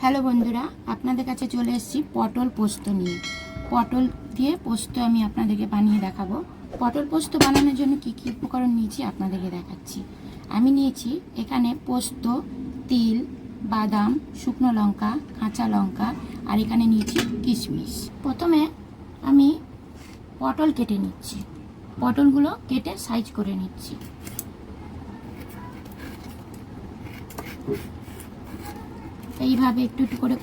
Hello বন্ধুরা, আপনাদের কাছে চলে এসেছি পটল পোস্ত নিয়ে। পটল দিয়ে পোস্ত আমি আপনাদেরকে বানিয়ে দেখাবো। পটল পোস্ত বানানোর জন্য কি কি উপকরণ নিয়েছি আপনাদেরকে দেখাচ্ছি। আমি নিয়েছি এখানে পোস্ত, তিল, বাদাম, শুকনো লঙ্কা, কাঁচা লঙ্কা, আর এখানে নিয়েছি কিশমিশ। প্রথমে আমি পটল কেটে নিচ্ছি। পটলগুলো কেটে সাইজ করে নিচ্ছি। এইভাবে একটু একটু করে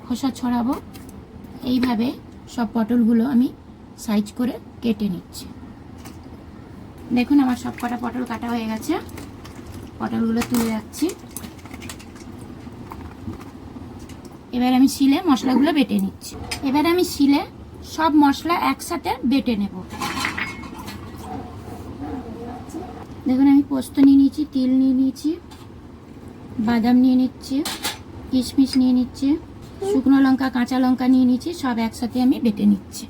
খোসা ছড়াবো। এইভাবে সব পটলগুলো আমি সাইজ করে কেটে নিচ্ছি। দেখুন আমার সব কটা পটল কাটা হয়ে গেছে। পটলগুলো তুলে রাখছি। এবার আমি শিলে মশলাগুলো বেটে নিচ্ছি। এবার আমি শিলে সব মশলা একসাথে বেটে নেব। দেখুন আমি পোস্ত নিয়ে নিয়েছি, তিল নিয়ে নিয়েছি, বাদাম নিয়ে নিচ্ছি, কিশমিশ নিয়ে নিচ্ছি, শুকনো লঙ্কা, কাঁচা লঙ্কা নিয়ে নিচ্ছি। সব একসাথে আমি বেটে নিচ্ছি।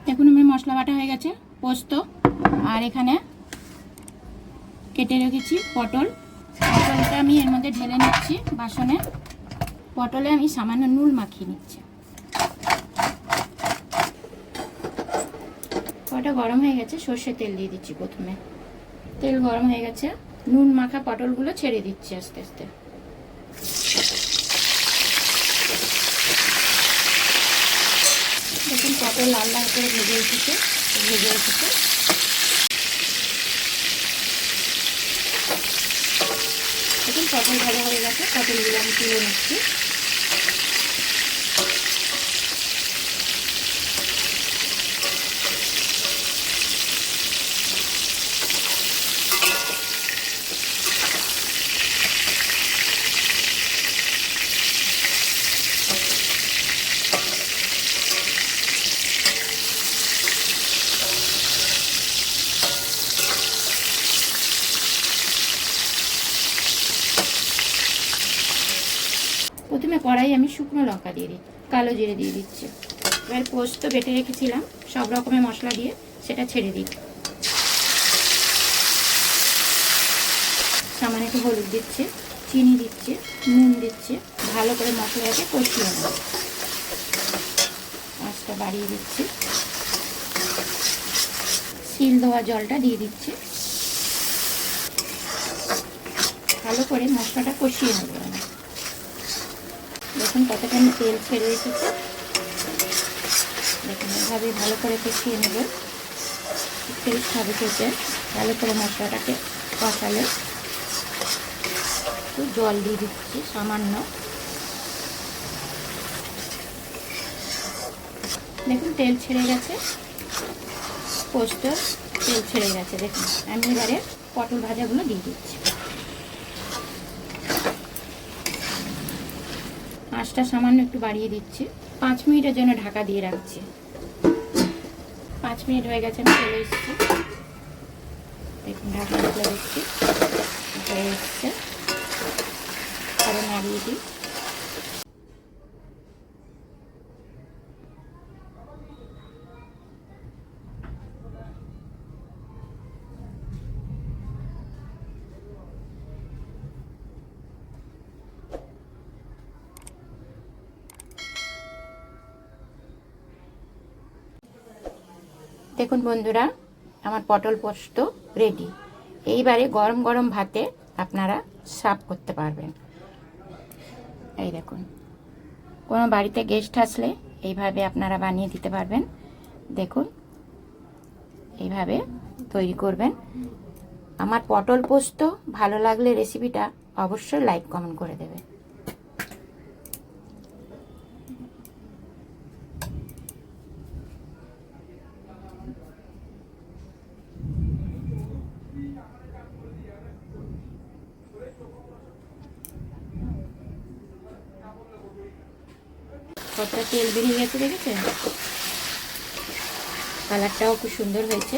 দেখুন আমার মশলা বাটা হয়ে গেছে, পোস্ত, আর এখানে কেটে রেখেছি পটল। পটলটা আমি এর মধ্যে ঢেলে নিচ্ছি বাসনে। পটলে আমি সামান্য নুন মাখিয়ে নিচ্ছি। কড়াটা গরম হয়ে গেছে, সর্ষের তেল দিয়ে দিচ্ছি। প্রথমে তেল গরম হয়ে গেছে, নুন মাখা পটলগুলো ছেড়ে দিচ্ছি আস্তে আস্তে। দেখুন পটল লাল লাল করে ভেজে উঠেছে। দেখুন পটল ভাজা হয়ে গেছে। পটলগুলো আমি তুলে নিচ্ছি। প্রথমে কড়াই আমি শুকনো লঙ্কা দিয়ে দিই, কালো জিরে দিয়ে দিচ্ছি। এবার পোস্ত বেটে রেখেছিলাম সব রকমের মশলা দিয়ে, সেটা ছেড়ে দিই। সামান্য একটু হলুদ দিচ্ছি, চিনি দিচ্ছি, নুন দিচ্ছি। ভালো করে মশলাটাকে কষিয়ে নেব। আঁচটা বাড়িয়ে দিচ্ছি। শিল দেওয়া জলটা দিয়ে দিচ্ছি। ভালো করে মশলাটা কষিয়ে নেব। দেখুন কতখানি তেল ছেড়ে এসেছে। দেখুন এভাবে ভালো করে কষিয়ে নেব। টেস্ট হবে খেতে। ভালো করে মশলাটাকে কষালে একটু জল দিয়ে দিচ্ছি সামান্য। দেখুন তেল ছেড়ে গেছে, পোস্ত তেল ছেড়ে গেছে। দেখুন আমি এবারে পটল ভাজাগুলো দিয়ে দিচ্ছি। আঁচটা সামান্য একটু বাড়িয়ে দিচ্ছি। 5 মিনিটের জন্য ঢাকা দিয়ে রাখছি। 5 মিনিট হয়ে গেছে, আমি চলে এসেছি। দেখুন ঢাকা দিয়ে দিচ্ছি, হয়ে এসছে। আরও নাড়িয়ে দিই। দেখুন বন্ধুরা আমার পটল পোস্ত রেডি। এইবারে গরম গরম ভাতে আপনারা সার্ভ করতে পারবেন। এই দেখুন, কোনো বাড়িতে গেস্ট আসলে এইভাবে আপনারা বানিয়ে দিতে পারবেন। দেখুন এইভাবে তৈরি করবেন। আমার পটল পোস্ত ভালো লাগলে রেসিপিটা অবশ্যই লাইক কমেন্ট করে দেবে। কতটা তেল বেরিয়ে গেছে দেখেছেন? কালারটাও খুব সুন্দর হয়েছে।